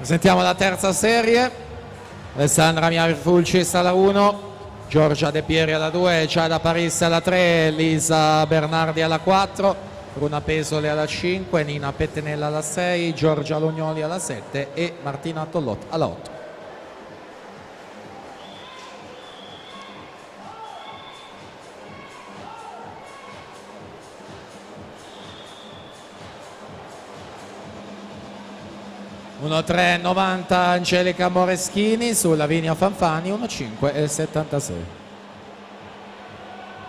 Sentiamo la terza serie. Alessandra Miarfulcis alla 1, Giorgia De Pieri alla 2, Giada Paris alla 3, Lisa Bernardi alla 4, Bruna Pesole alla 5, Nina Pettenella alla 6, Giorgia Lognoli alla 7 e Martina Tollot alla 8. (1:3:90) Angelica Moreschini su Lavinia Fanfani, 1:5:76.